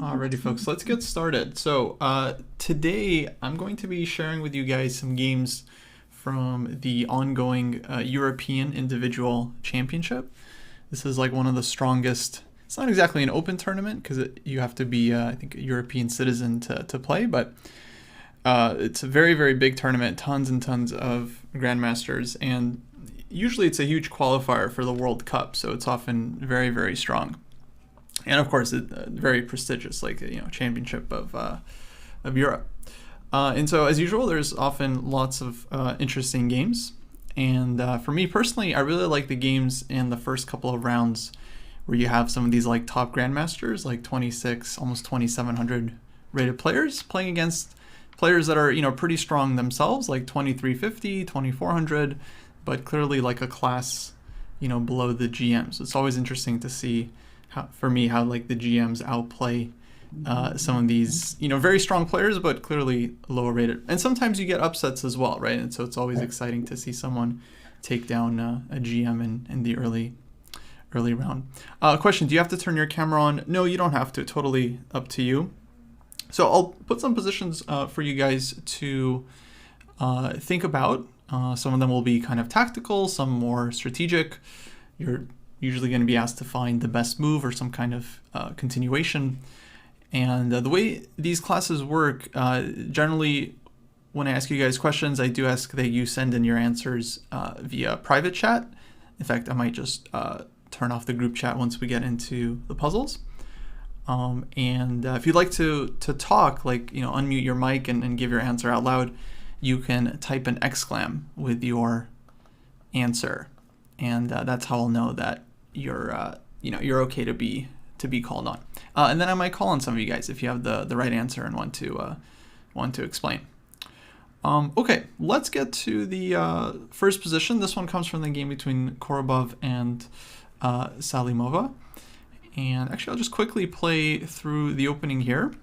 Alrighty, folks, let's get started. So today I'm going to be sharing with you guys some games from the ongoing European Individual Championship. This is like one of the strongest. It's not exactly an open tournament because you have to be, I think, a European citizen to play, but it's a very, very big tournament, tons and tons of grandmasters, and usually it's a huge qualifier for the World Cup, so it's often very, very strong. And of course, it's very prestigious, like championship of Europe. And so, as usual, there's often lots of interesting games. And for me personally, I really like the games in the first couple of rounds where you have some of these like top grandmasters, like 26, almost 2,700 rated players, playing against players that are pretty strong themselves, like 2,350, 2,400, but clearly like a class below the GMs. It's always interesting to see how like the GMs outplay some of these very strong players, but clearly lower rated. And sometimes you get upsets as well, right? And so it's always exciting to see someone take down a GM in the early round. Question: do you have to turn your camera on? No, you don't have to. Totally up to you. So I'll put some positions for you guys to think about. Some of them will be kind of tactical, some more strategic. You're usually going to be asked to find the best move or some kind of continuation. And the way these classes work, generally when I ask you guys questions, I do ask that you send in your answers via private chat. In fact, I might just turn off the group chat once we get into the puzzles. And if you'd like to talk, like unmute your mic and give your answer out loud, you can type an exclam with your answer, and that's how I'll know that you're okay to be called on. And then I might call on some of you guys if you have the right answer and want to explain. Okay, let's get to the first position. This one comes from the game between Korobov and Salimova. And actually, I'll just quickly play through the opening here.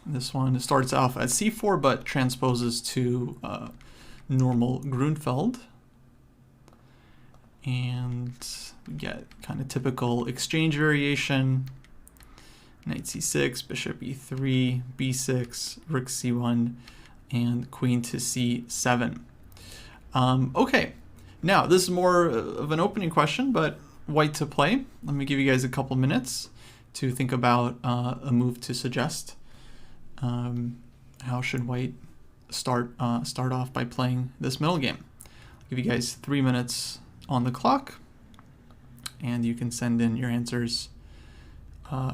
This one starts off at c4, but transposes to normal Grunfeld. And we get kind of typical exchange variation. Knight c6, bishop e3, b6, rook c1, and queen to c7. Okay, now this is more of an opening question, but white to play. Let me give you guys a couple minutes to think about a move to suggest. How should white start off by playing this middle game? I'll give you guys 3 minutes on the clock, and you can send in your answers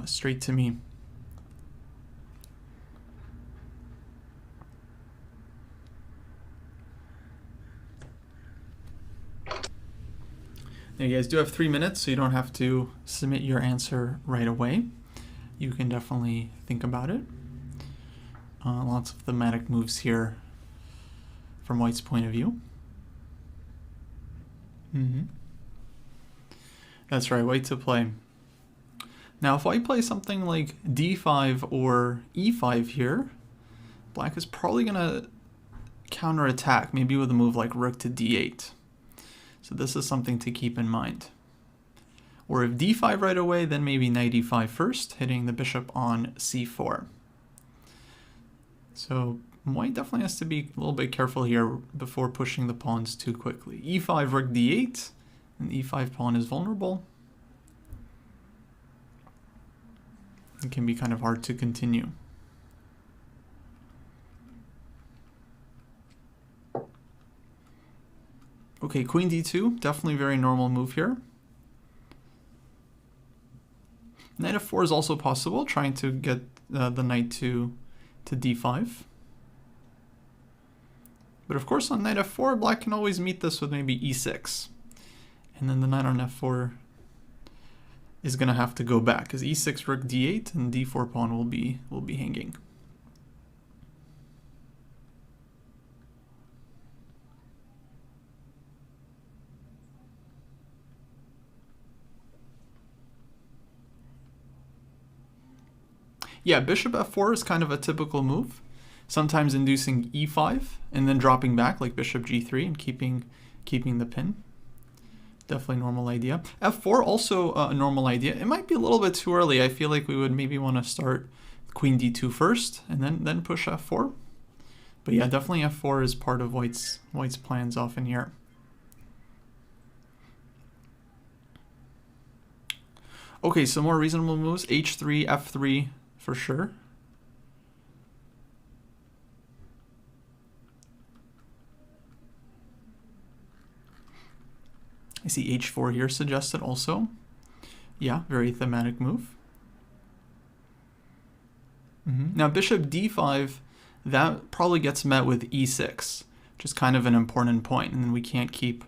straight to me. Now you guys do have 3 minutes, so you don't have to submit your answer right away. You can definitely think about it. Lots of thematic moves here from white's point of view. That's right, white to play. Now if white plays something like d5 or e5 here, black is probably going to counterattack, maybe with a move like rook to d8. So this is something to keep in mind. Or if d5 right away, then maybe knight e5 first, hitting the bishop on c4. So white definitely has to be a little bit careful here before pushing the pawns too quickly. e5, rook d8, and the e5 pawn is vulnerable. It can be kind of hard to continue. Okay, queen d2, definitely very normal move here. Knight f4 is also possible, trying to get the knight to d5. But of course on knight f4, black can always meet this with maybe e6. And then the knight on f4 is going to have to go back, because e6, rook d8, and d4 pawn will be hanging. Yeah, bishop f4 is kind of a typical move, sometimes inducing e5 and then dropping back like bishop g3 and keeping the pin. Definitely normal idea. F4 also a normal idea. It might be a little bit too early. I feel like we would maybe want to start queen d2 first and then push f4. But yeah, definitely f4 is part of white's plans often here. Okay, some more reasonable moves. h3, f3 for sure. I see h4 here suggested also. Yeah, very thematic move. Now bishop d5, that probably gets met with e6, which is kind of an important point, and then we can't keep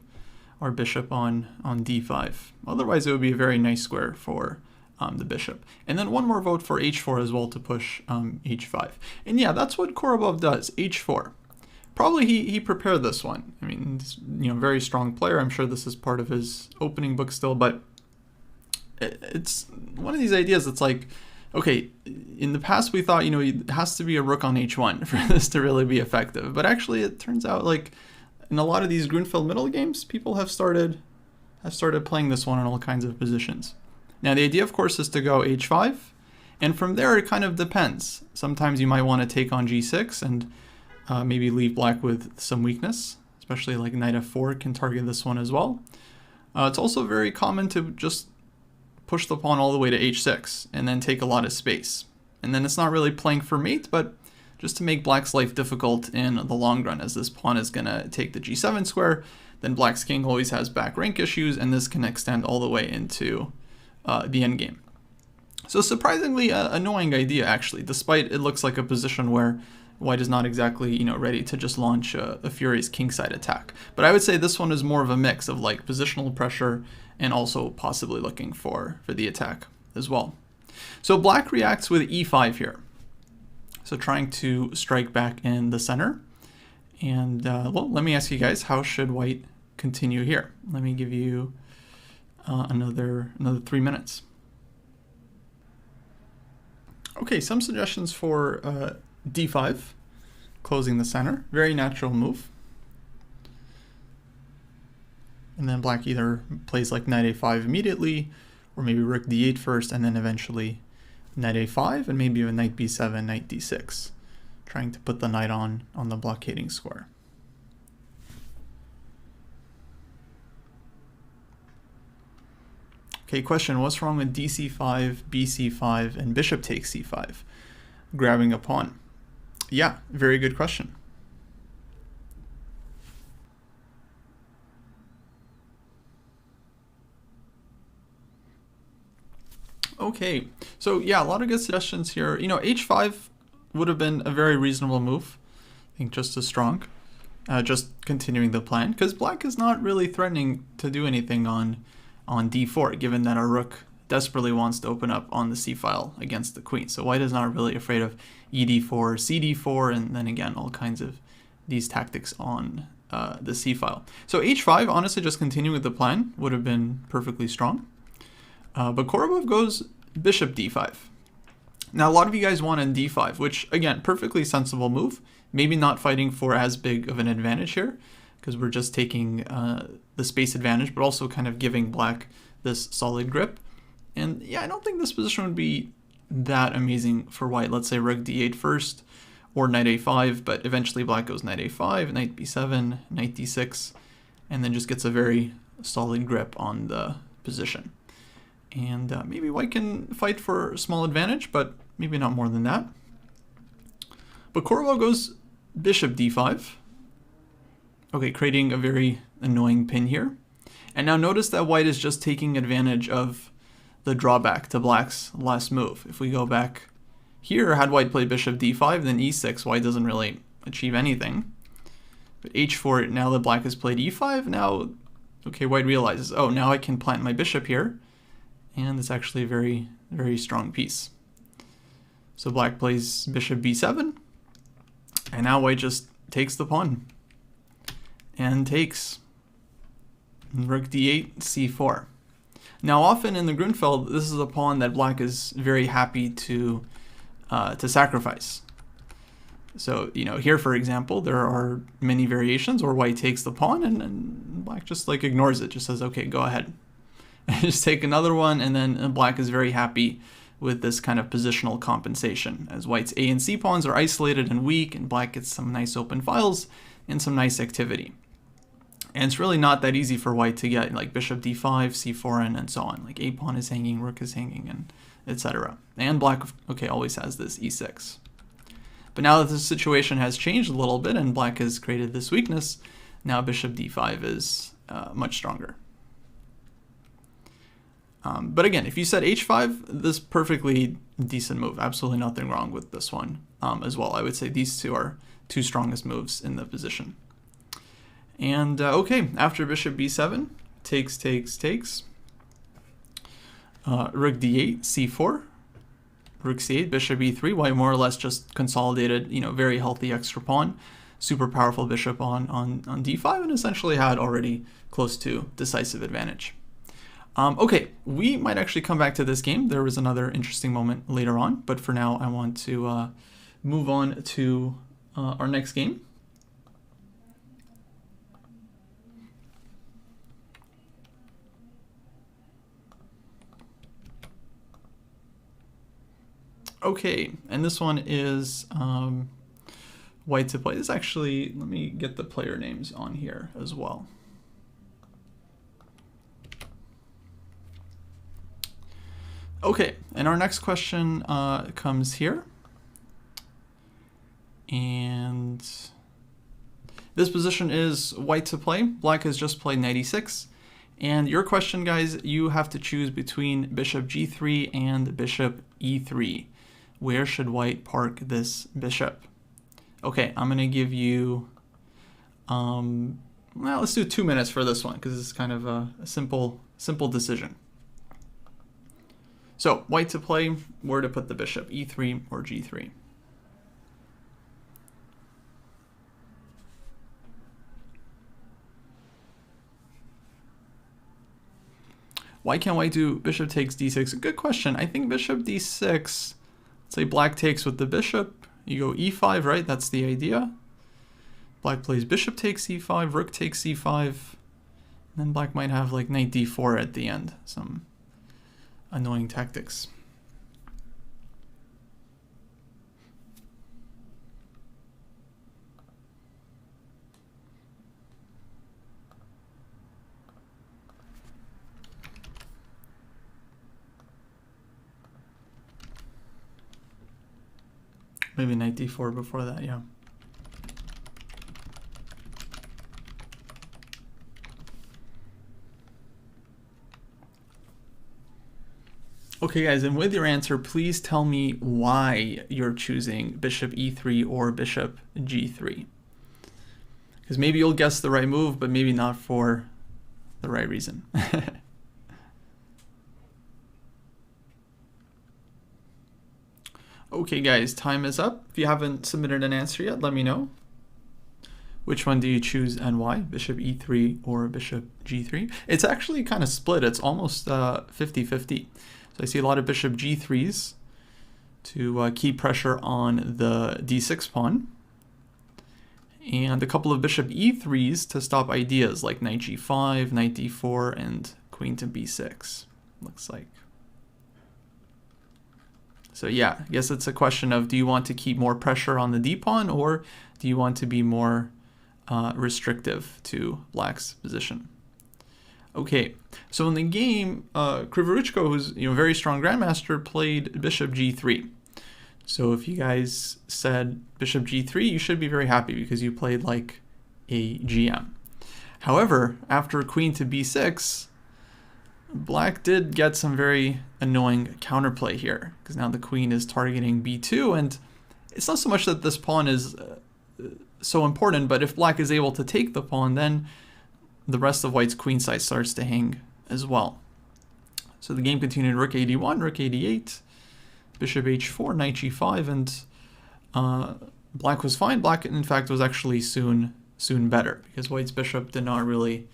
our bishop on d5. Otherwise, it would be a very nice square for the bishop. And then one more vote for h4 as well to push h5. And yeah, that's what Korobov does, h4. Probably he prepared this one. I mean, very strong player. I'm sure this is part of his opening book still, but it's one of these ideas that's like, okay, in the past we thought, it has to be a rook on h1 for this to really be effective. But actually it turns out like in a lot of these Grunfeld middle games, people have started playing this one in all kinds of positions. Now the idea, of course, is to go h5. And from there, it kind of depends. Sometimes you might want to take on g6 and maybe leave black with some weakness, especially like knight f4 can target this one as well. It's also very common to just push the pawn all the way to h6 and then take a lot of space. And then it's not really playing for mate, but just to make black's life difficult in the long run, as this pawn is going to take the g7 square, then black's king always has back rank issues, and this can extend all the way into the endgame. So surprisingly annoying idea, actually, despite it looks like a position where white is not exactly, ready to just launch a furious kingside attack. But I would say this one is more of a mix of like positional pressure and also possibly looking for the attack as well. So black reacts with e5 here. So trying to strike back in the center. And well, let me ask you guys, how should white continue here? Let me give you another 3 minutes. Okay, some suggestions for d5, closing the center. Very natural move. And then black either plays like knight a5 immediately, or maybe rook d8 first, and then eventually knight a5, and maybe a knight b7, knight d6, trying to put the knight on the blockading square. Okay, question, what's wrong with dc5, bc5, and bishop takes c5, grabbing a pawn? Yeah, very good question. Okay, so yeah, a lot of good suggestions here. H5 would have been a very reasonable move. I think just as strong. Just continuing the plan, because black is not really threatening to do anything on d4, given that our rook desperately wants to open up on the c-file against the queen. So white is not really afraid of ed4, cd4, and then again, all kinds of these tactics on the c-file. So h5, honestly, just continuing with the plan would have been perfectly strong. But Korobov goes bishop d5. Now, a lot of you guys want in d5, which, again, perfectly sensible move. Maybe not fighting for as big of an advantage here, because we're just taking the space advantage, but also kind of giving black this solid grip. And yeah, I don't think this position would be that amazing for white. Let's say rook d8 first, or knight a5, but eventually black goes knight a5, knight b7, knight d6, and then just gets a very solid grip on the position. And maybe white can fight for a small advantage, but maybe not more than that. But Korobov goes bishop d5. Okay, creating a very annoying pin here. And now notice that white is just taking advantage of the drawback to black's last move. If we go back here, had white played bishop d5, then e6, white doesn't really achieve anything. But h4, now that black has played e5, now, okay, white realizes, oh, now I can plant my bishop here. And it's actually a very, very strong piece. So black plays bishop b7, and now white just takes the pawn and takes rook d8, c4. Now often in the Grunfeld, this is a pawn that black is very happy to sacrifice. So, here, for example, there are many variations where white takes the pawn and black just like ignores it, just says, okay, go ahead. Just take another one, and then black is very happy with this kind of positional compensation, as white's A and C pawns are isolated and weak, and black gets some nice open files and some nice activity. And it's really not that easy for white to get like bishop d5, c4, and so on. Like A pawn is hanging, rook is hanging, and etc. And black, okay, always has this e6. But now that the situation has changed a little bit and black has created this weakness, now bishop d5 is much stronger. But again, if you said h5, this perfectly decent move. Absolutely nothing wrong with this one as well. I would say these two are two strongest moves in the position. And okay, after bishop b7, takes, rook d8, c4, rook c8, bishop e3, white more or less just consolidated, very healthy extra pawn, super powerful bishop on d5, and essentially had already close to decisive advantage. Okay, we might actually come back to this game. There was another interesting moment later on, but for now I want to move on to our next game. Okay, and this one is white to play. This actually, let me get the player names on here as well. Okay, and our next question comes here. And this position is white to play. Black has just played knight e6. And your question, guys, you have to choose between bishop g3 and bishop e3. Where should white park this bishop? Okay, I'm going to give you, well, let's do 2 minutes for this one because it's kind of a simple decision. So, white to play, where to put the bishop, e3 or g3? Why can't white do bishop takes d6? Good question. I think bishop d6, let's say black takes with the bishop. You go e5, right? That's the idea. Black plays bishop takes e5, rook takes e5. And then black might have like knight d4 at the end. Some annoying tactics. Maybe knight d4 before that, yeah. Okay, guys, and with your answer, please tell me why you're choosing bishop e3 or bishop g3. Because maybe you'll guess the right move, but maybe not for the right reason. Okay, guys, time is up. If you haven't submitted an answer yet, let me know. Which one do you choose and why? Bishop e3 or bishop g3? It's actually kind of split. It's almost 50-50. So I see a lot of bishop g3s to keep pressure on the d6 pawn. And a couple of bishop e3s to stop ideas like knight g5, knight d4, and queen to b6, looks like. So yeah, I guess it's a question of, do you want to keep more pressure on the d-pawn, or do you want to be more restrictive to black's position? Okay, so in the game, Krivoruchko, who's a very strong grandmaster, played bishop g3. So if you guys said bishop g3, you should be very happy because you played like a GM. However, after queen to b6, black did get some very annoying counterplay here, because now the queen is targeting b2, and it's not so much that this pawn is so important, but if black is able to take the pawn, then the rest of white's queen side starts to hang as well. So the game continued rook a1, rook a8, bishop h4, knight g5, and black was fine. Black, in fact, was actually soon better, because white's bishop did not really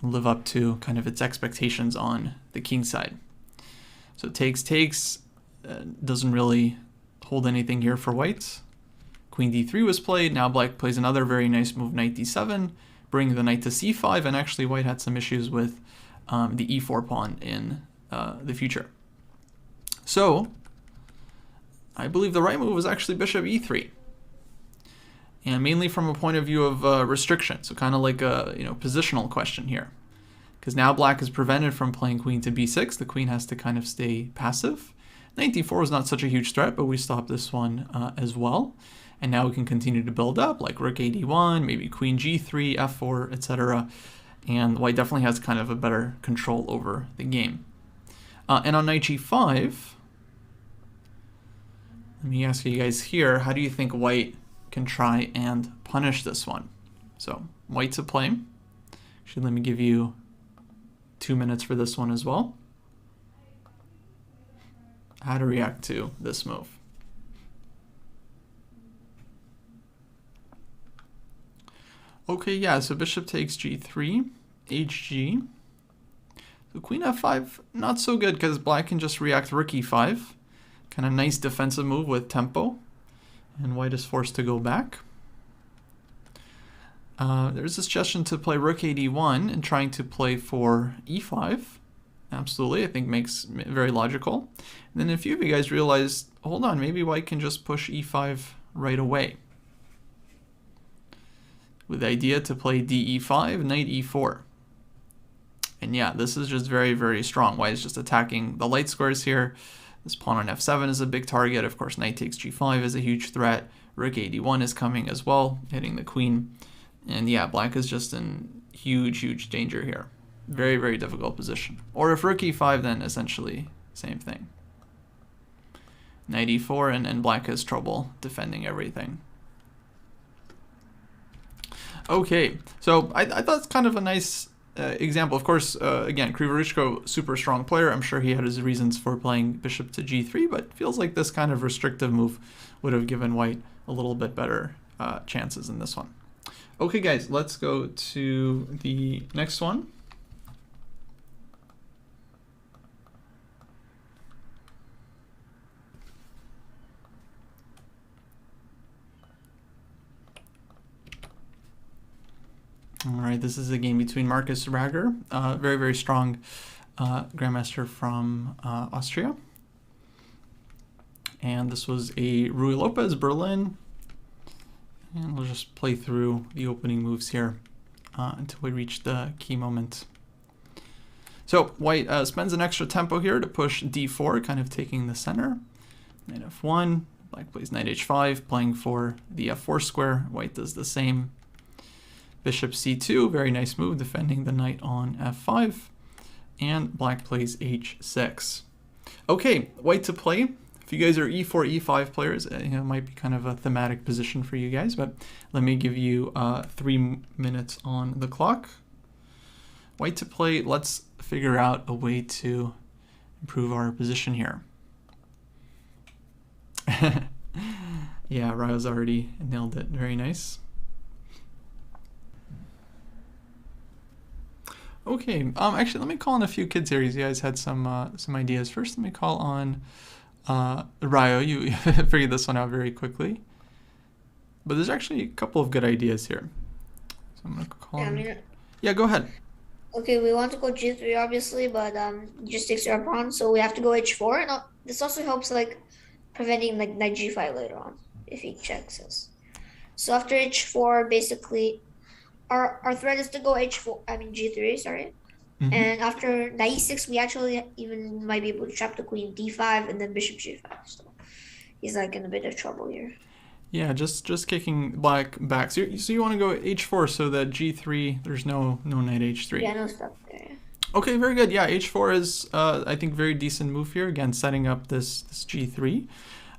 live up to kind of its expectations on the king side. So takes, doesn't really hold anything here for white. queen d3 was played. Now black plays another very nice move, knight d7, bring the knight to c5, and actually white had some issues with the e4 pawn in the future. So I believe the right move was actually bishop e3, and mainly from a point of view of restriction, so kind of like a positional question here. Because now black is prevented from playing queen to b6. The queen has to kind of stay passive. Knight d4 was not such a huge threat, but we stopped this one as well. And now we can continue to build up, like rook a d1, maybe queen g3, f4, etc. And white definitely has kind of a better control over the game. And on knight g5, let me ask you guys here, how do you think white can try and punish this one? So white to play. Actually, let me give you 2 minutes for this one as well. How to react to this move. Okay, yeah, so bishop takes g3, hg. So queen f5, not so good because black can just react rook e5. Kind of nice defensive move with tempo. And white is forced to go back. There's a suggestion to play rook a d1 and trying to play for e5. Absolutely, I think makes very logical. And then a few of you guys realized, hold on, maybe white can just push e5 right away. With the idea to play d e5, knight e4. And yeah, this is just very, very strong. White is just attacking the light squares here. This pawn on f7 is a big target. Of course, knight takes g5 is a huge threat. Rook a d1 is coming as well, hitting the queen. And yeah, black is just in huge, huge danger here. Very, very difficult position. Or if rook e5, then essentially same thing. Knight e4, and black has trouble defending everything. Okay, so I thought it's kind of a nice example. Of course, again, Krivorushko, super strong player. I'm sure he had his reasons for playing bishop to g3, but feels like this kind of restrictive move would have given white a little bit better chances in this one. Okay, guys, let's go to the next one. All right, this is a game between Marcus Rager, very, very strong grandmaster from Austria. And this was a Ruy Lopez, Berlin. And we'll just play through the opening moves here until we reach the key moment. So white spends an extra tempo here to push d4, kind of taking the center. Knight f1, black plays knight h5, playing for the f4 square. White does the same. Bishop c2, very nice move, defending the knight on f5. And black plays h6. Okay, white to play. If you guys are e4, e5 players, it might be kind of a thematic position for you guys, but let me give you 3 minutes on the clock. White to play, let's figure out a way to improve our position here. Yeah, Ryo's already nailed it, very nice. Okay, actually, let me call on a few kids here. You guys had some ideas. First, let me call on Ryo. You figured this one out very quickly. But there's actually a couple of good ideas here. So I'm going to call on... Yeah, go ahead. Okay, we want to go g3, obviously, but just takes our pawn, so we have to go h4. And this also helps, like, preventing, like, knight g5 later on, if he checks us. So after h4, basically... Our threat is to go g3, sorry. Mm-hmm. And after knight e6, we actually even might be able to trap the queen d5 and then bishop g5. So he's like in a bit of trouble here. Yeah, just kicking black back. So you want to go h4 so that g3, there's no knight h3. Yeah, no stuff there. Okay, very good. Yeah, h4 is, I think, very decent move here. Again, setting up this g3.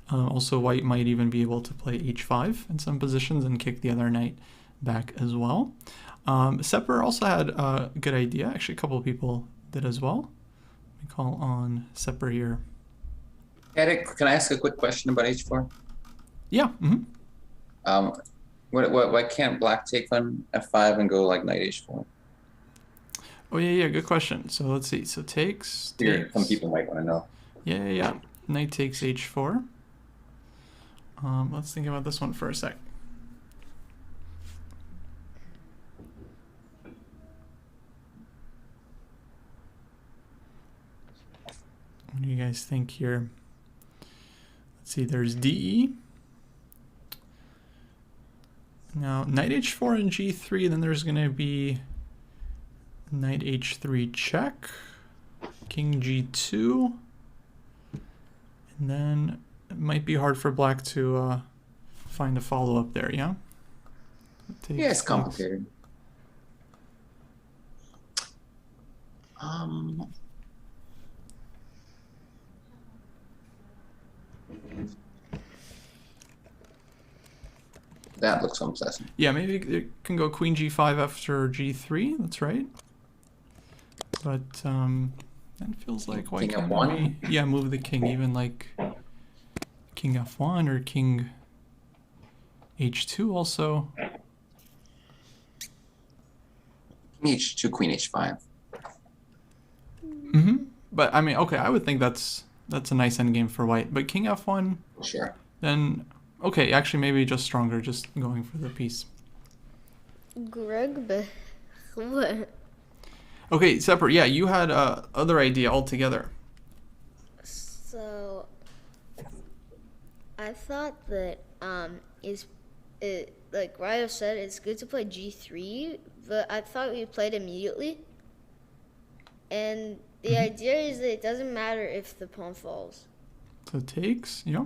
Also, white might even be able to play h5 in some positions and kick the other knight back as well. Sepper also had a good idea. Actually, a couple of people did as well. Let me call on Sepper here. Eric, can I ask a quick question about h4? Yeah. Mm-hmm. Why can't black take on f5 and go like knight h4? Oh yeah, good question. So let's see. So takes. Some people might want to know. Yeah. Knight takes h4. Let's think about this one for a sec. What do you guys think here? Let's see, there's DE. Now, knight h4 and g3, then there's going to be knight h3 check, king g2, and then it might be hard for black to find a follow-up there, yeah? Yeah, it's complicated. That looks unpleasant. Yeah, maybe it can go queen g5 after g3, that's right. But that feels like why King can't f1? we, yeah, move the king, even like king f1 or king h2 also. King h2, queen h5. But I mean, okay, I would think that's a nice endgame for white. But king f1, Sure. then okay, actually maybe just stronger, just going for the piece. Greg, but what? Okay, separate. Yeah, you had other idea altogether. So I thought that like Ryo said, it's good to play g3, but I thought we played immediately. And the idea is that it doesn't matter if the pawn falls. So takes, yeah.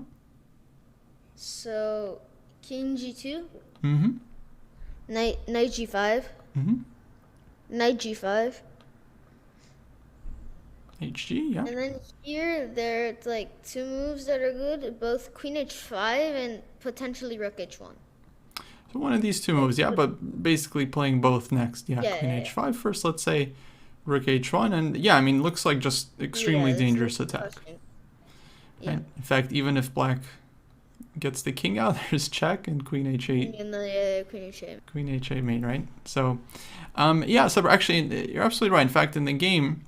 So king g2, Mm-hmm. knight g5, Mm-hmm. knight g5, HG, yeah. and then here there's like two moves that are good, both queen h5 and potentially rook h1. So one of these two moves, yeah, but basically playing both next. Yeah, Yeah, queen yeah, h5 first, let's say rook h1, and yeah, I mean, looks like just extremely Yeah, dangerous it's attack. crushing. Yeah. And in fact, even if black gets the king out, there's check and queen h8. And the queen h8. Queen h8 mate, right? So, yeah, so actually, you're absolutely right. In fact, in the game,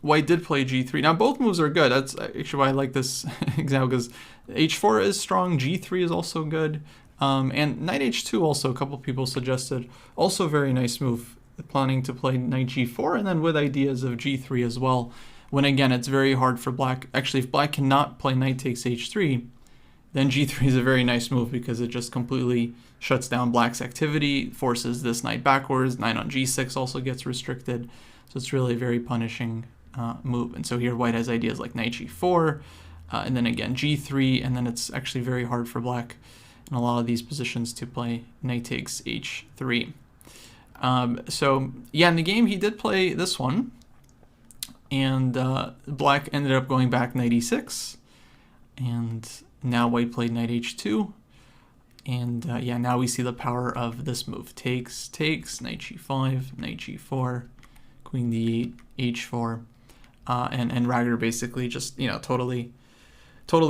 white did play g3. Now, both moves are good. That's actually why I like this example, because h4 is strong, g3 is also good, and knight h2 also, a couple people suggested, also very nice move, planning to play knight g4, and then with ideas of g3 as well, when again, it's very hard for black. Actually, if black cannot play knight takes h3, then g3 is a very nice move because it just completely shuts down black's activity, forces this knight backwards, knight on g6 also gets restricted, so it's really a very punishing move. And so here white has ideas like knight g4, and then again g3, and then it's actually very hard for black in a lot of these positions to play knight takes h3. So yeah, in the game he did play this one, and black ended up going back knight e6, and now white played knight h2, and yeah, now we see the power of this move. Takes, knight g5, knight g4, queen d8, h4, and Rager basically just, you know, totally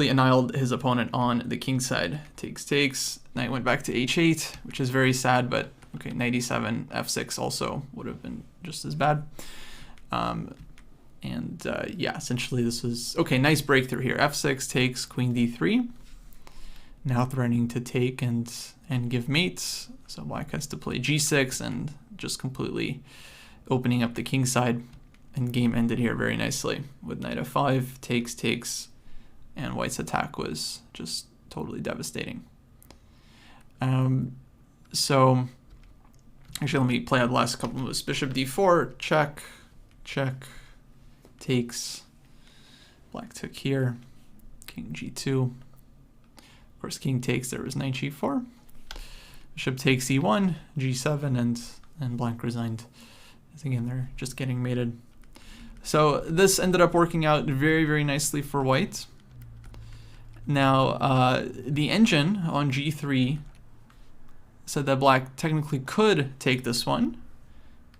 annihilated his opponent on the king side. Takes, knight went back to h8, which is very sad, but okay, knight e7, f6 also would have been just as bad. Yeah, essentially this was, okay, nice breakthrough here. f6 takes, queen d3. Now threatening to take and give mates. So black has to play g6 and just completely opening up the king side. And game ended here very nicely with knight f5, takes, and white's attack was just totally devastating. So actually let me play out the last couple moves. Bishop d4, check, takes, black took here, king g2, of course king takes, there was knight g4, bishop takes e1, g7, and black resigned. Again, they're just getting mated. So this ended up working out very, very nicely for white. Now the engine on g3 said that black technically could take this one,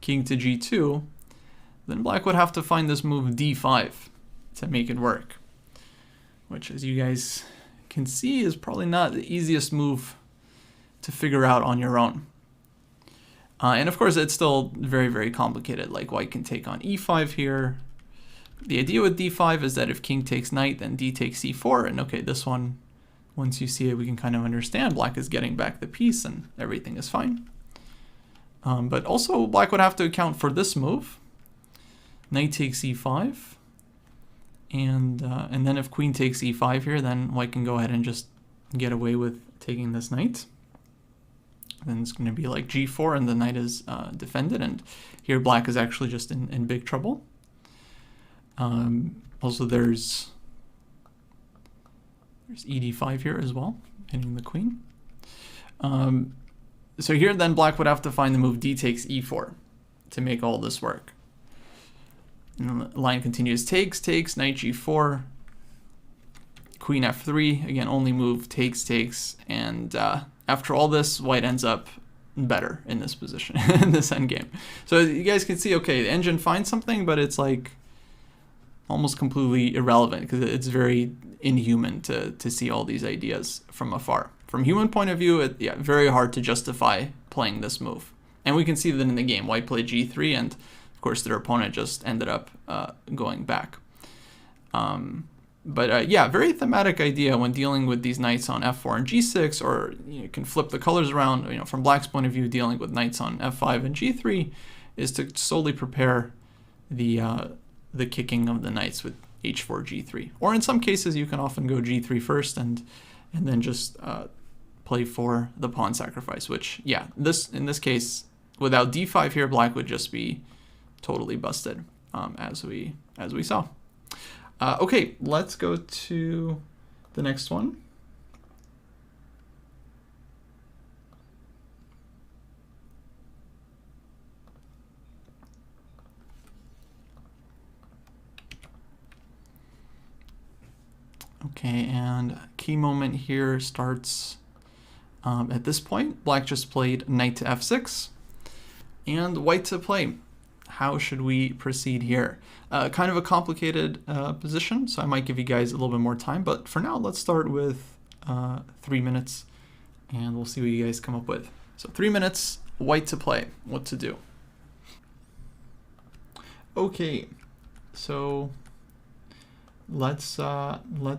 king to g2, then black would have to find this move d5 to make it work, which, as you guys can see, is probably not the easiest move to figure out on your own. And of course, it's still very, very complicated. Like white can take on e5 here. The idea with d5 is that if king takes knight, then d takes c4, and okay, this one once you see it, we can kind of understand black is getting back the piece and everything is fine. But also black would have to account for this move. Knight takes e5. And then if queen takes e5 here, then white can go ahead and just get away with taking this knight. Then it's going to be like g4 and the knight is defended. And here black is actually just in big trouble. Also there's ed5 here as well, hitting the queen. So here then black would have to find the move d takes e4 to make all this work. And the line continues, takes, knight g4, queen f3, again only move takes, and after all this, white ends up better in this position, in this endgame. So you guys can see, okay, the engine finds something, but it's like almost completely irrelevant because it's very inhuman to see all these ideas from afar. From human point of view, very hard to justify playing this move. And we can see that in the game, white played g3, and of course their opponent just ended up going back. But yeah, very thematic idea when dealing with these knights on f4 and g6, or you can flip the colors around. You know, from black's point of view, dealing with knights on f5 and g3 is to slowly prepare the kicking of the knights with h4, g3. Or in some cases, you can often go g3 first and then just play for the pawn sacrifice. Which, yeah, in this case, without d5 here, black would just be totally busted, as we saw. Okay, let's go to the next one. Okay, and key moment here starts at this point. Black just played knight to f6 and white to play. How should we proceed here? Kind of a complicated position, so I might give you guys a little bit more time, but for now, let's start with 3 minutes, and we'll see what you guys come up with. So 3 minutes, white to play, what to do. Okay, so let's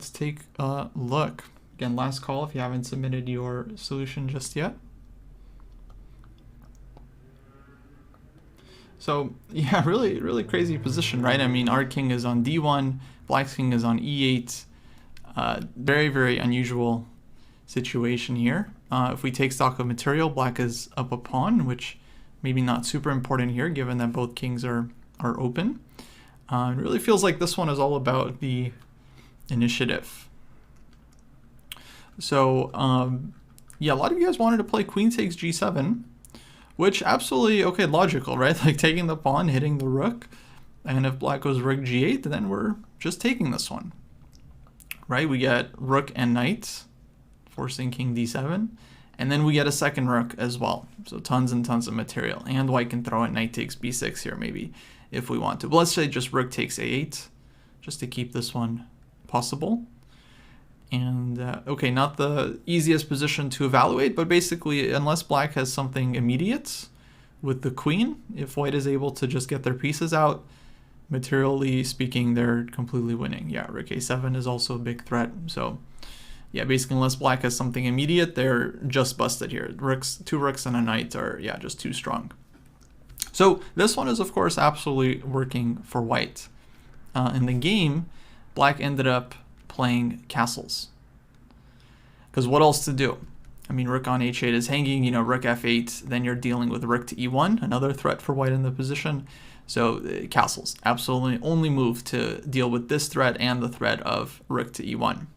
take a look. Again, last call if you haven't submitted your solution just yet. So yeah, really crazy position, right? I mean, our king is on d1, black's king is on e8. Very unusual situation here. If we take stock of material, black is up a pawn, which maybe not super important here, given that both kings are open. It really feels like this one is all about the initiative. So yeah, a lot of you guys wanted to play queen takes g7. Which absolutely, okay, logical, right? Like taking the pawn, hitting the rook. And if black goes rook g8, then we're just taking this one. Right? We get rook and knight, forcing king d7. And then we get a second rook as well. So tons and tons of material. And white can throw in knight takes b6 here maybe if we want to. But let's say just rook takes a8, just to keep this one possible. And okay, not the easiest position to evaluate, but basically, unless black has something immediate with the queen, if white is able to just get their pieces out, materially speaking, they're completely winning. Yeah, rook a7 is also a big threat. So yeah, basically, unless black has something immediate, they're just busted here. Two rooks and a knight are, yeah, just too strong. So this one is, of course, absolutely working for white. In the game, black ended up playing castles. Because what else to do? I mean, rook on h8 is hanging, you know, rook f8, then you're dealing with rook to e1, another threat for white in the position. So castles, absolutely only move to deal with this threat and the threat of rook to e1.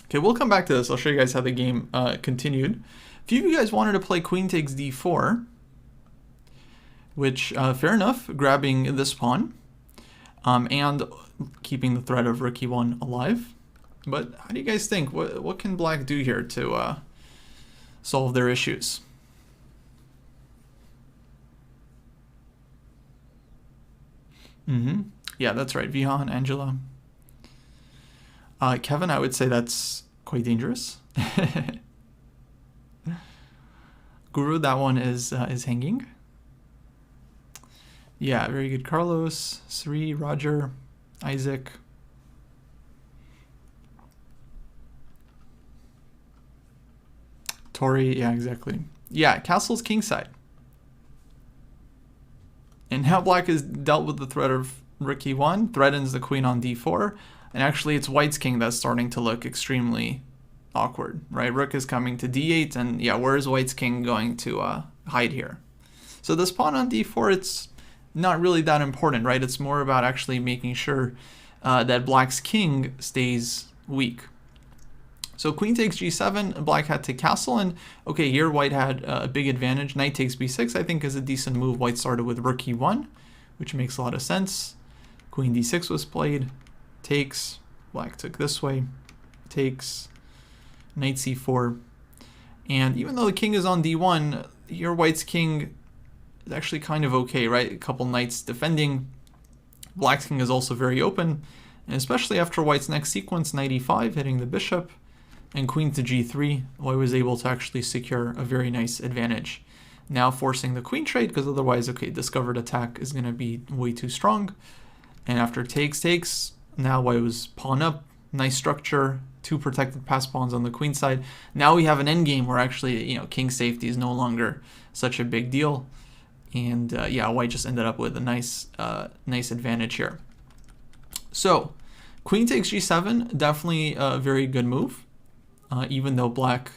Okay, we'll come back to this. I'll show you guys how the game continued. A few of you guys wanted to play queen takes d4, which, fair enough, grabbing this pawn. And keeping the threat of rook e1 alive. But how do you guys think? What can black do here to solve their issues? Yeah, that's right. Vihan, Angela. Kevin, I would say that's quite dangerous. Guru, that one is hanging. Yeah, very good. Carlos, Sri, Roger, Isaac. Tori, yeah, exactly. Yeah, castle's kingside. And now black has dealt with the threat of rook e1, threatens the queen on d4, and actually it's white's king that's starting to look extremely awkward, right? Rook is coming to d8, and yeah, where is white's king going to hide here? So this pawn on d4, it's not really that important, right? It's more about actually making sure that black's king stays weak. So queen takes g7, black had to castle, and okay, here white had a big advantage. Knight takes b6, I think, is a decent move. White started with rook e1, which makes a lot of sense. Queen d6 was played, takes, black took this way, takes, knight c4. And even though the king is on d1, here white's king is actually kind of okay, right? A couple knights defending. Black's king is also very open, and especially after white's next sequence, knight e5, hitting the bishop, and queen to g3, white was able to actually secure a very nice advantage. Now forcing the queen trade, because otherwise, okay, discovered attack is going to be way too strong. And after takes, now white was pawn up, nice structure, 2 protected pass pawns on the queen side. Now we have an endgame where actually, you know, king safety is no longer such a big deal. And yeah, white just ended up with a nice advantage here. So queen takes g7, definitely a very good move. Even though black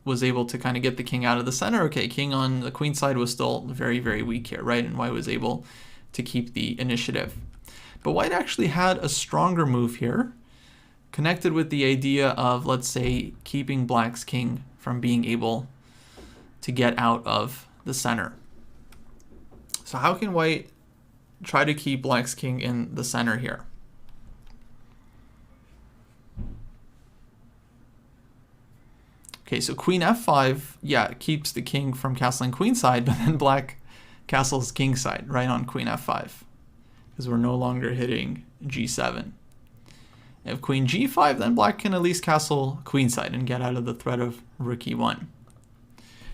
was able to kind of get the king out of the center, okay, king on the queen side was still very, very weak here, right? And white was able to keep the initiative. But white actually had a stronger move here, connected with the idea of, let's say, keeping black's king from being able to get out of the center. So how can white try to keep black's king in the center here? Okay, so queen f5, yeah, keeps the king from castling queenside, but then black castles kingside, right on queen f5, because we're no longer hitting g7. If queen g5, then black can at least castle queenside and get out of the threat of rook e1.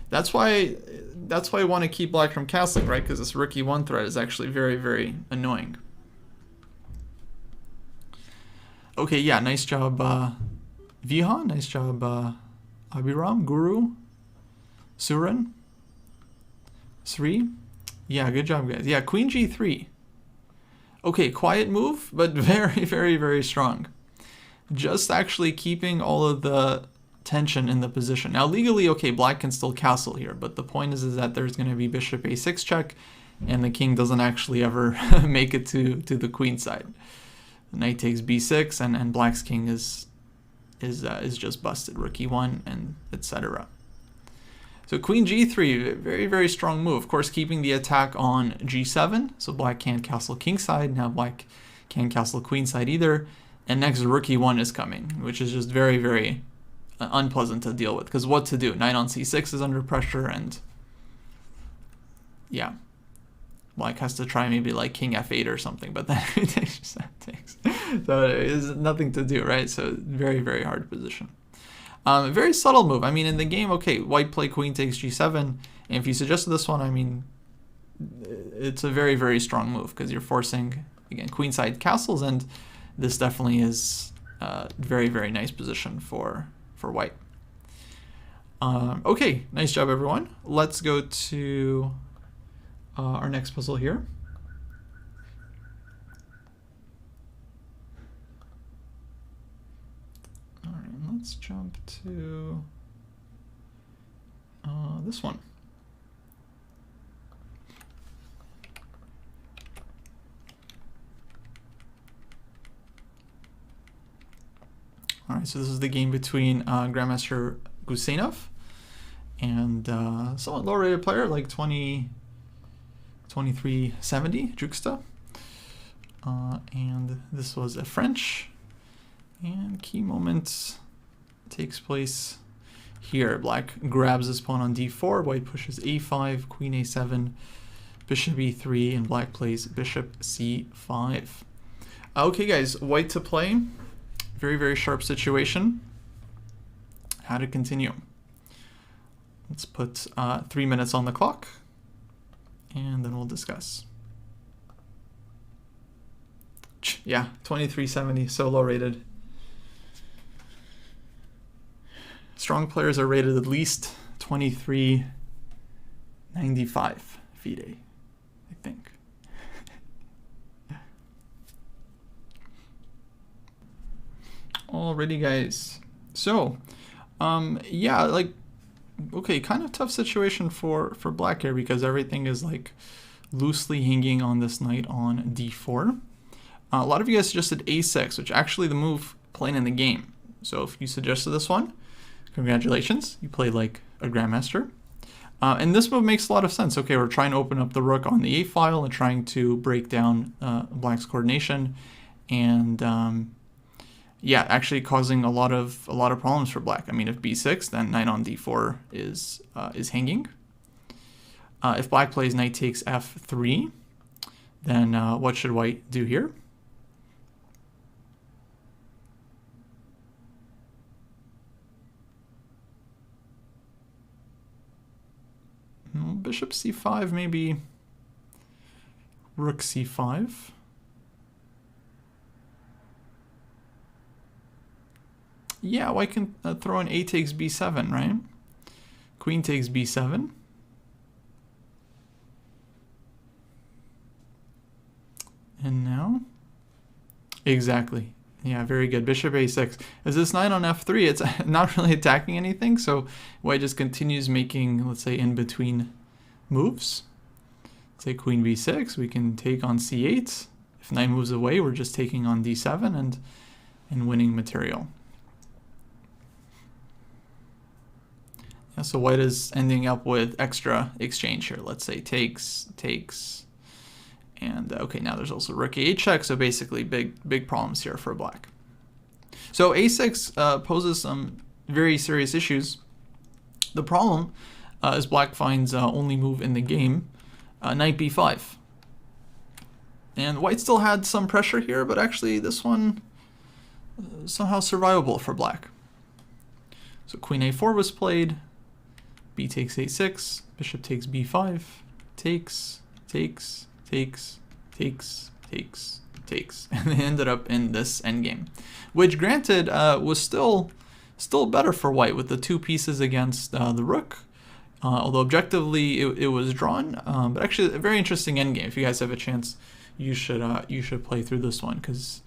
That's why I want to keep black from castling, right? Because this rook e1 threat is actually very, very annoying. Okay, yeah, nice job, Vihan. Nice job, Abhiram, Guru, Suran, Sri. Yeah, good job, guys. Yeah, queen g3. Okay, quiet move, but very, very, very strong. Just actually keeping all of the tension in the position. Now, legally, okay, black can still castle here, but the point is that there's going to be bishop a6 check, and the king doesn't actually ever make it to the queen side. Knight takes b6, and black's king is just busted, rook e1, and etc. So queen g3, very, very strong move. Of course, keeping the attack on g7, so black can't castle kingside. Now black can't castle queenside either. And next, rook e1 is coming, which is just very, very unpleasant to deal with. Because what to do? Knight on c6 is under pressure, and yeah, black has to try maybe like king f8 or something, but then it takes. So there's nothing to do, right? So very, very hard position. Very subtle move. I mean, in the game, okay, white play queen takes g7, and if you suggested this one, I mean, it's a very, very strong move because you're forcing, again, queenside castles, and this definitely is a very, very nice position for white. Okay, nice job, everyone. Let's go to our next puzzle here. All right, let's jump to this one. All right, so this is the game between Grandmaster Gusenov and somewhat low-rated player like 2370, Juksta. And this was a French. And key moment takes place here. Black grabs his pawn on d4, white pushes a5, queen a7, bishop e3, and black plays bishop c5. Okay, guys, white to play. Very, very sharp situation. How to continue? Let's put 3 minutes on the clock, and then we'll discuss. Yeah, 2370, so low rated. Strong players are rated at least 2395 FIDE, I think. Alrighty, guys. So, yeah, like, okay, kind of tough situation for black here because everything is like loosely hanging on this knight on d4. A lot of you guys suggested a6, which actually the move played in the game. So if you suggested this one, congratulations, you played like a grandmaster. And this move makes a lot of sense. Okay, we're trying to open up the rook on the a file and trying to break down black's coordination, and yeah, actually causing a lot of problems for black. I mean, if b6, then knight on d4 is hanging. If black plays knight takes f3, then what should white do here? Bishop c5, maybe rook c5. Yeah, white can throw in a takes b7, right? Queen takes b7. And now? Exactly. Yeah, very good. Bishop a6. As this knight on f3, it's not really attacking anything, so white just continues making, let's say, in-between moves. Say queen b6, we can take on c8. If knight moves away, we're just taking on d7 and winning material. Yeah, so white is ending up with extra exchange here. Let's say takes, and okay, now there's also rook a8 check, so basically big problems here for black. So a6 poses some very serious issues. The problem is black finds only move in the game, knight b5. And white still had some pressure here, but actually this one somehow survivable for black. So queen a4 was played, b takes a6, bishop takes b5, takes, and they ended up in this endgame, which granted was still better for white with the two pieces against the rook, although objectively it was drawn, but actually a very interesting endgame. If you guys have a chance, you should play through this one, because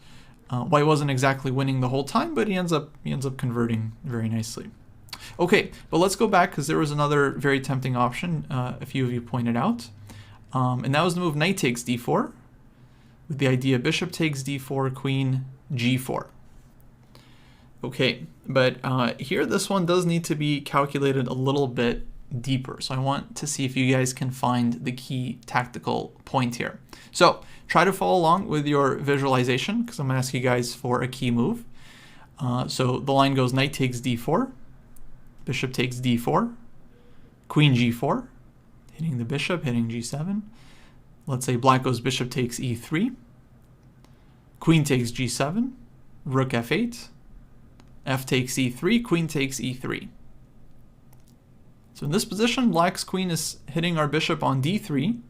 white wasn't exactly winning the whole time, but he ends up converting very nicely. Okay, but let's go back, because there was another very tempting option a few of you pointed out, and that was the move knight takes d4, with the idea bishop takes d4, queen g4. Okay, but here this one does need to be calculated a little bit deeper, so I want to see if you guys can find the key tactical point here. So try to follow along with your visualization, because I'm going to ask you guys for a key move. So the line goes knight takes d4, bishop takes d4, queen g4, hitting the bishop, hitting g7. Let's say black goes bishop takes e3, queen takes g7, rook f8, f takes e3, queen takes e3. So in this position, black's queen is hitting our bishop on d3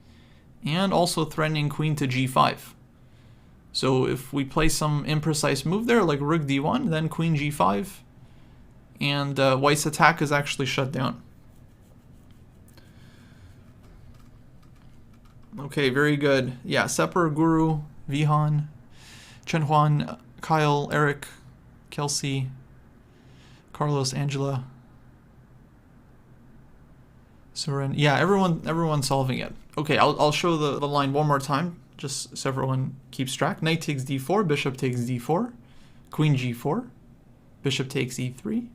and also threatening queen to g5. So if we play some imprecise move there, like rook d1, then queen g5, and white's attack is actually shut down. Okay, very good. Yeah, Sepper, Guru, Vihan, Chenhuan, Kyle, Eric, Kelsey, Carlos, Angela, Soren. Yeah, everyone's solving it. Okay, I'll show the line one more time, just so everyone keeps track. Knight takes d4, bishop takes d4, queen g4, bishop takes e3,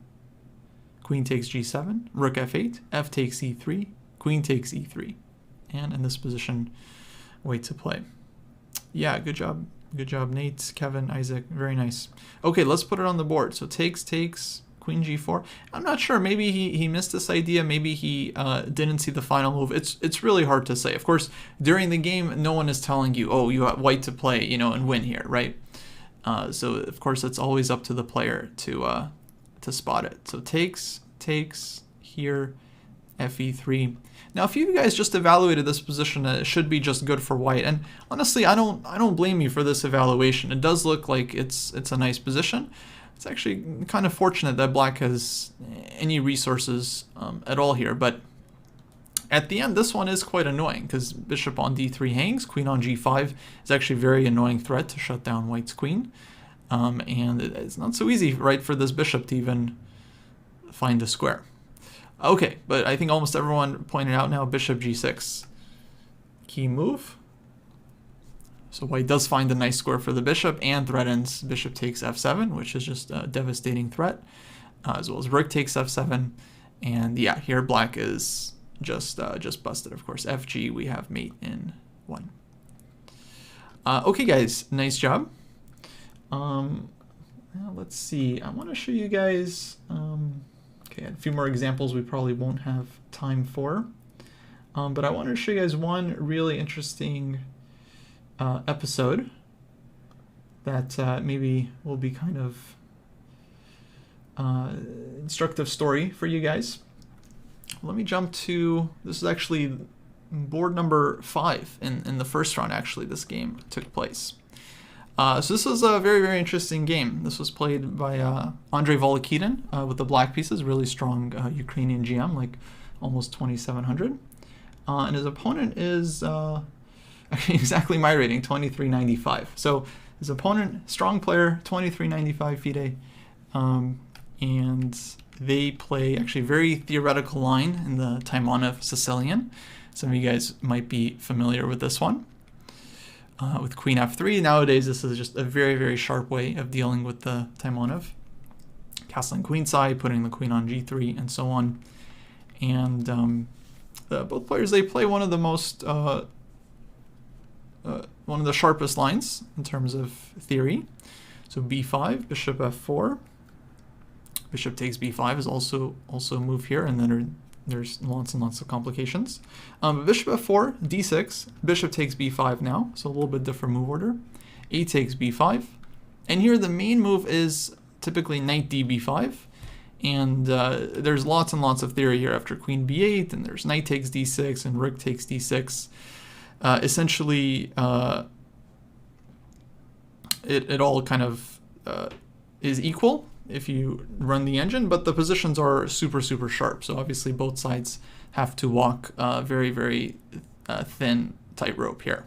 queen takes g7, rook f8, f takes e3, queen takes e3. And in this position, wait to play. Yeah, good job. Good job, Nate, Kevin, Isaac. Very nice. Okay, let's put it on the board. So takes, queen g4. I'm not sure. Maybe he missed this idea. Maybe he didn't see the final move. It's really hard to say. Of course, during the game, no one is telling you, oh, you got white to play, you know, and win here, right? So of course, it's always up to the player to spot it. So takes here, fe3. Now, if you guys just evaluated this position, it should be just good for white. And honestly, I don't blame you for this evaluation. It does look like it's a nice position. it's actually kind of fortunate that black has any resources at all here, but at the end, this one is quite annoying because bishop on d3 hangs, queen on g5 is actually a very annoying threat to shut down white's queen. And it's not so easy, right, for this bishop to even find a square. Okay, but I think almost everyone pointed out now bishop g6. Key move. So white does find a nice square for the bishop and threatens bishop takes f7, which is just a devastating threat, as well as rook takes f7. And yeah, here black is just busted, of course. FG, we have mate in 1. Okay, guys, nice job. Let's see. I want to show you guys. Okay, a few more examples we probably won't have time for. But I want to show you guys one really interesting episode that maybe will be kind of instructive story for you guys. Let me jump to, this is actually board number 5 in the first round. Actually, this game took place. So this was a very, very interesting game. This was played by Andrei Volokitin with the black pieces, really strong Ukrainian GM, like almost 2,700. And his opponent is actually exactly my rating, 2395. So his opponent, strong player, 2395 FIDE. And they play actually very theoretical line in the Taimanov Sicilian. Some of you guys might be familiar with this one. With queen f3, nowadays this is just a very, very sharp way of dealing with the Taimanov. Castling queenside, putting the queen on g3, and so on. And both players, they play one of the most, one of the sharpest lines in terms of theory. So b5, bishop f4. Bishop takes b5 is also a move here, and then there's lots and lots of complications. Bishop f4, d6, bishop takes b5 now, so a little bit different move order. A takes b5, and here the main move is typically knight db5, and there's lots and lots of theory here after queen b8, and there's knight takes d6 and rook takes d6. Essentially, it all kind of is equal if you run the engine, but the positions are super, super sharp. So obviously both sides have to walk very, very thin tightrope here.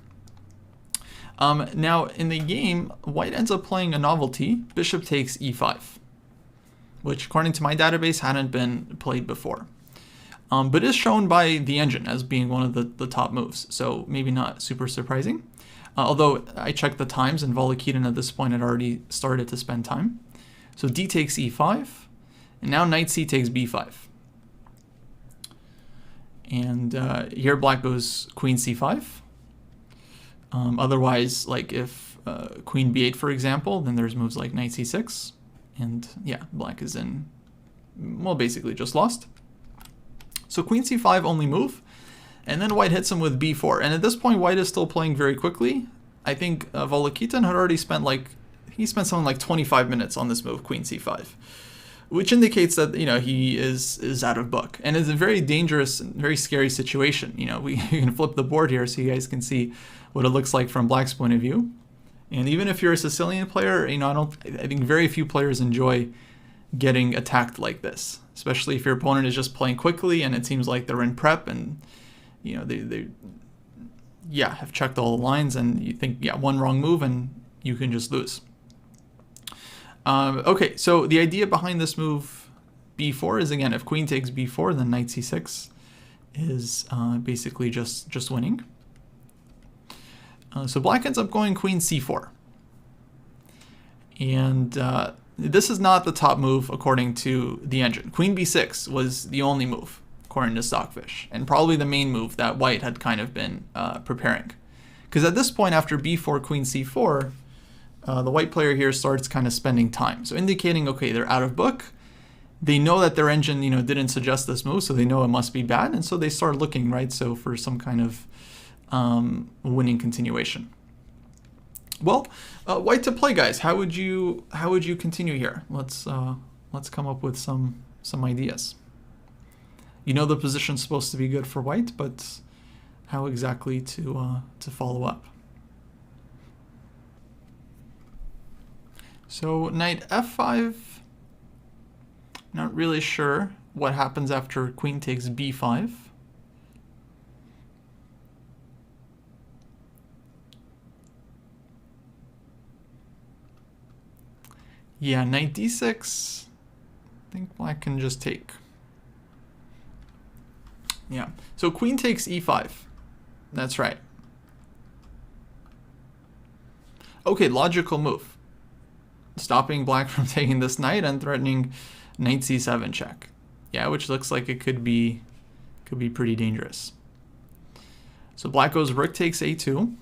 Now in the game, white ends up playing a novelty, bishop takes e5, which according to my database hadn't been played before. But is shown by the engine as being one of the top moves, so maybe not super surprising. Although I checked the times and Volokitin at this point had already started to spend time. So d takes e5, and now knight c takes b5. And here black goes queen c5. Otherwise, like if queen b8, for example, then there's moves like knight c6. And yeah, black is in, well, basically just lost. So queen c5 only move, and then white hits him with b4. And at this point, white is still playing very quickly. I think Volokitin had already spent he spent something like 25 minutes on this move, queen c5, which indicates that, you know, he is out of book. And it's a very dangerous and very scary situation. You know, we can flip the board here so you guys can see what it looks like from black's point of view. And even if you're a Sicilian player, you know, I think very few players enjoy getting attacked like this, especially if your opponent is just playing quickly and it seems like they're in prep and, you know, they have checked all the lines, and you think, yeah, one wrong move and you can just lose. Okay, so the idea behind this move b4 is, again, if queen takes b4, then knight c6 is basically just winning. So black ends up going queen c4. And this is not the top move according to the engine. Queen b6 was the only move according to Stockfish, and probably the main move that white had kind of been preparing. Because at this point, after b4, queen c4, the white player here starts kind of spending time. So indicating, okay, they're out of book. They know that their engine, you know, didn't suggest this move, so they know it must be bad. And so they start looking, right, so for some kind of winning continuation. Well, white to play, guys. How would you continue here? Let's come up with some ideas. You know the position's supposed to be good for white, but how exactly to follow up? So knight f5, not really sure what happens after queen takes b5. Yeah, knight d6, I think black can just take. Yeah, so queen takes e5, that's right. Okay, logical move. Stopping black from taking this knight and threatening knight c7 check. Yeah, which looks like it could be pretty dangerous. So black goes rook takes a2,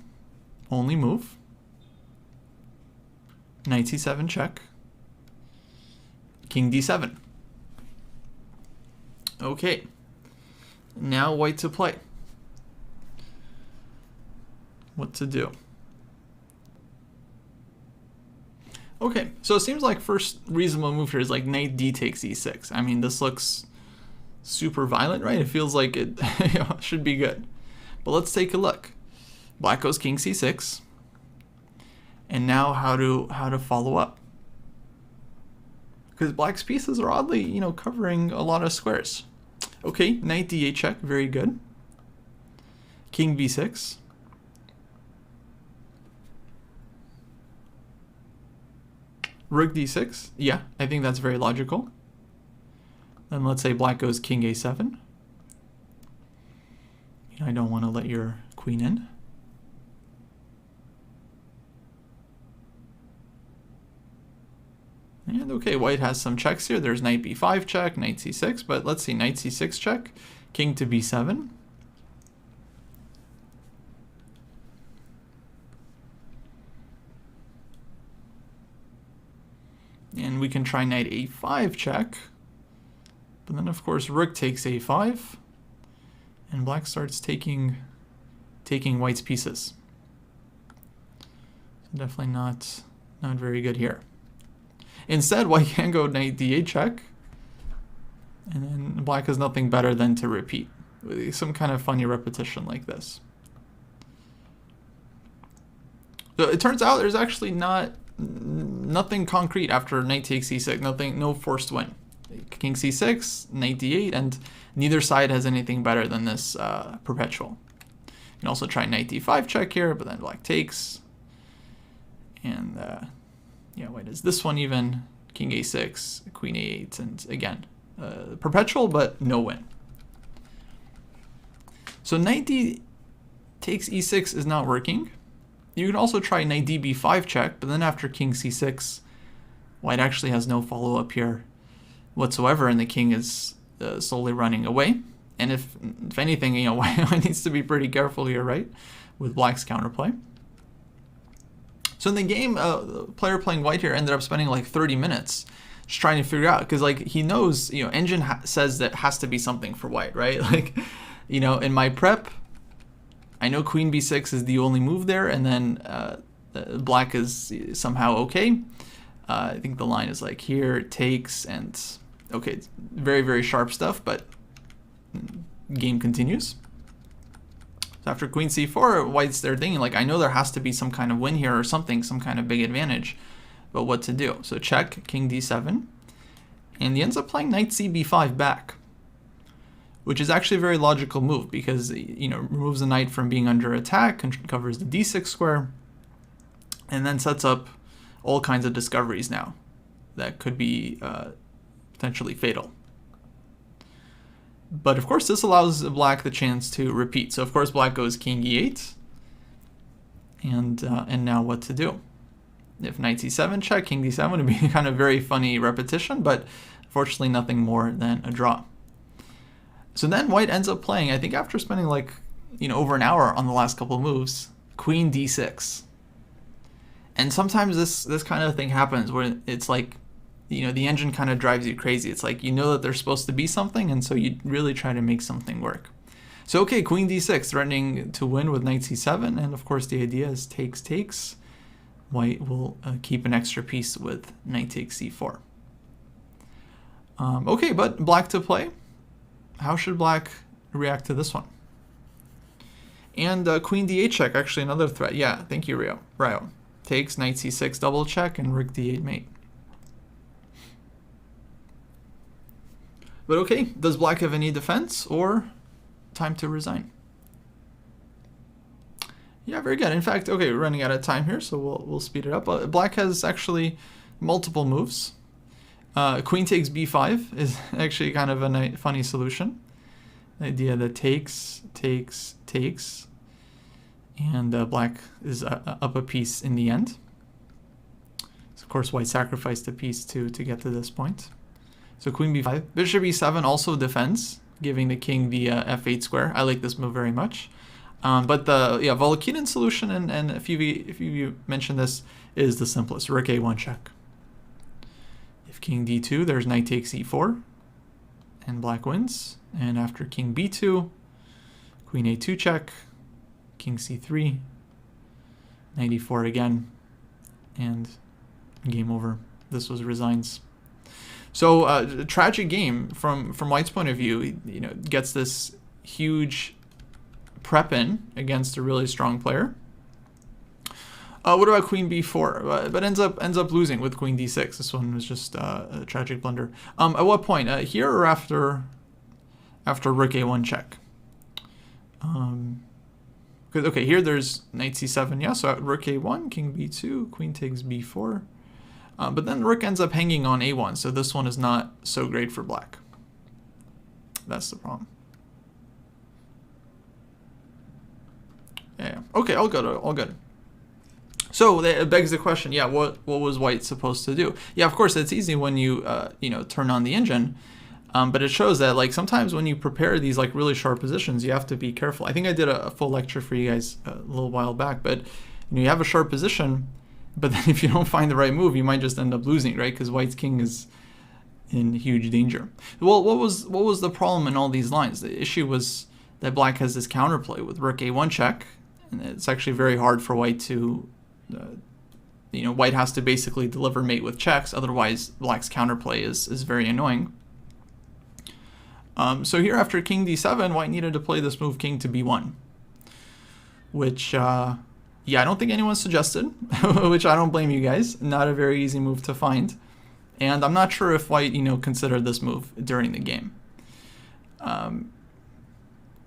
only move. Knight c7 check. King d7. Okay. Now white to play. What to do? Okay, so it seems like first reasonable move here is like knight d takes e6. I mean, this looks super violent, right? It feels like it should be good. But let's take a look. Black goes king c6. And now how to follow up. Because black's pieces are oddly, covering a lot of squares. Okay, knight d8 check, very good. King b6. Rook d6, yeah, I think that's very logical. Then let's say black goes king a7. I don't want to let your queen in. And okay, white has some checks here. There's knight b5 check, knight c6, but let's see, knight c6 check, king to b7. And we can try knight a5 check. But then, of course, rook takes a5. And black starts taking white's pieces. So definitely not very good here. Instead, white can go knight d8 check. And then black has nothing better than to repeat with some kind of funny repetition like this. So it turns out there's actually nothing concrete after knight takes c6, no forced win. King c6, knight d8, and neither side has anything better than this perpetual. You can also try knight d5 check here, but then black takes. And yeah, white is this one even, king a6, queen a8, and again, perpetual, but no win. So knight d takes e6 is not working. You can also try knight d b5 check, but then after king c6, white actually has no follow-up here whatsoever, and the king is slowly running away. And if anything, white needs to be pretty careful here, right, with black's counterplay. So in the game, the player playing white here ended up spending like 30 minutes just trying to figure out, because like he knows, engine says that has to be something for white, right? Like, in my prep, I know queen b6 is the only move there, and then black is somehow okay. I think the line is like here, takes, and okay, it's very, very sharp stuff, but game continues. So after queen c4, white's there thinking, like, I know there has to be some kind of win here or something, some kind of big advantage, but what to do? So check, king d7, and he ends up playing knight cb5 back, which is actually a very logical move because, removes the knight from being under attack and covers the d6 square, and then sets up all kinds of discoveries now that could be potentially fatal. But of course, this allows black the chance to repeat. So of course, black goes king e8, and now what to do? If knight c7 check, king d7 would be kind of very funny repetition, but fortunately nothing more than a draw. So then white ends up playing, I think after spending like, over an hour on the last couple of moves, queen d6. And sometimes this kind of thing happens where it's like, the engine kind of drives you crazy. It's like, that there's supposed to be something, and so you really try to make something work. So okay, queen d6, threatening to win with knight c7, and of course the idea is takes. White will keep an extra piece with knight takes c4. Okay, but black to play. How should black react to this one? And queen d8 check, actually another threat. Yeah, thank you, Ryo. takes, knight c6 double check, and rook d8 mate. But okay, does black have any defense or time to resign? Yeah, very good. In fact, okay, we're running out of time here, so we'll speed it up. Black has actually multiple moves. Queen takes b5 is actually kind of a funny solution. The idea that takes, and black is up a piece in the end. So of course, white sacrificed a piece to get to this point. So queen b5, bishop e7 also defends, giving the king the f8 square. I like this move very much. But the Volokinin solution, and if you mentioned this, is the simplest. Rook a1 check. If king d2, there's knight takes e4, and black wins. And after king b2, queen a2 check, king c3, knight e4 again, and game over. This was resigns. So a tragic game from White's point of view. He, gets this huge prep in against a really strong player. What about queen b4? But ends up losing with queen d6. This one was just a tragic blunder. At what point? Here or after rook a1 check? Okay, here there's knight c7. Yeah, so at rook a1, king b2, queen takes b4. But then rook ends up hanging on a1, so this one is not so great for black. That's the problem. Yeah. Okay, all good. So it begs the question, yeah, what was white supposed to do? Yeah, of course, it's easy when you turn on the engine, but it shows that like sometimes when you prepare these like really sharp positions, you have to be careful. I think I did a full lecture for you guys a little while back, but you have a sharp position, but then if you don't find the right move, you might just end up losing, right? Because white's king is in huge danger. Well, what was the problem in all these lines? The issue was that black has this counterplay with rook a1 check, and it's actually very hard for white to, white has to basically deliver mate with checks, otherwise black's counterplay is very annoying. So here after king d7, white needed to play this move king to b1, which, I don't think anyone suggested, which I don't blame you guys. Not a very easy move to find. And I'm not sure if white, considered this move during the game.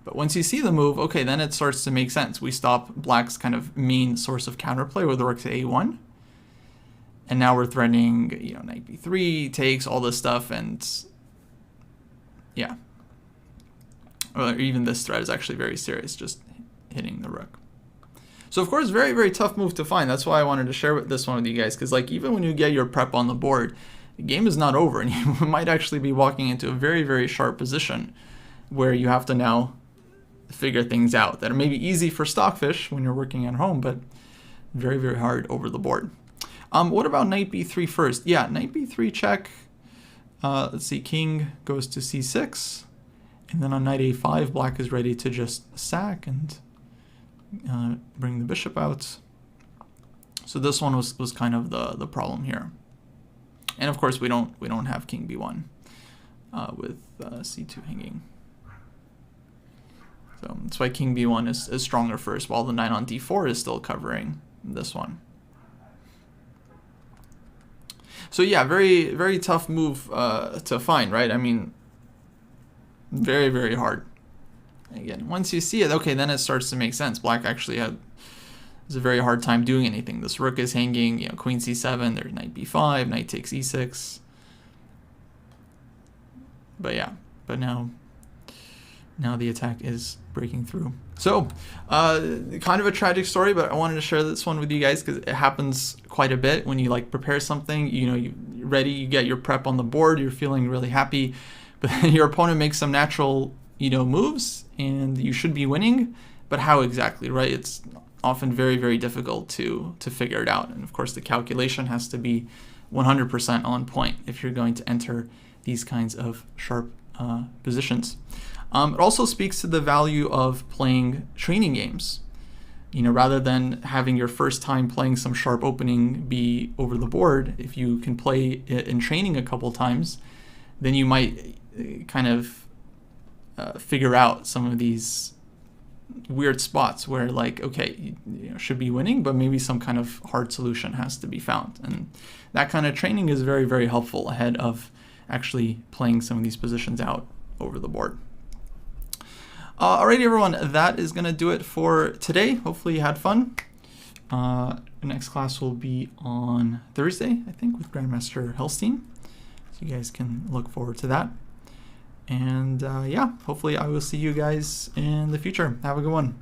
But once you see the move, okay, then it starts to make sense. We stop black's kind of main source of counterplay with rook to a1. And now we're threatening, knight b3, takes, all this stuff, and yeah. Or even this threat is actually very serious, just hitting the rook. So of course, very, very tough move to find. That's why I wanted to share this one with you guys, because like even when you get your prep on the board, the game is not over, and you might actually be walking into a very, very sharp position where you have to now figure things out that are maybe easy for stockfish when you're working at home, but very, very hard over the board. What about knight b3 first? Yeah, knight b3 check. Let's see, king goes to c6, and then on knight a5, black is ready to just sack and bring the bishop out. So this one was kind of the problem here. And of course we don't have king b1 with c2 hanging. So that's why king b1 is stronger first, while the knight on d4 is still covering this one. So yeah, very, very tough move to find, right? I mean, very, very hard. Again, once you see it, okay, then it starts to make sense. Black actually has a very hard time doing anything. This rook is hanging, queen c7, there's knight b5, knight takes e6. But yeah, but now the attack is breaking through. So, kind of a tragic story, but I wanted to share this one with you guys because it happens quite a bit when you like prepare something, you're ready, you get your prep on the board, you're feeling really happy, but then your opponent makes some natural moves and you should be winning, but how exactly, right? It's often very, very difficult to figure it out. And of course the calculation has to be 100% on point if you're going to enter these kinds of sharp positions. It also speaks to the value of playing training games. Rather than having your first time playing some sharp opening be over the board, if you can play it in training a couple times, then you might kind of figure out some of these weird spots where like, okay, you know, should be winning, but maybe some kind of hard solution has to be found. And that kind of training is very, very helpful ahead of actually playing some of these positions out over the board. Alrighty, everyone, that is going to do it for today. Hopefully you had fun. The next class will be on Thursday, I think, with Grandmaster Helstein. So you guys can look forward to that. And yeah, hopefully I will see you guys in the future. Have a good one.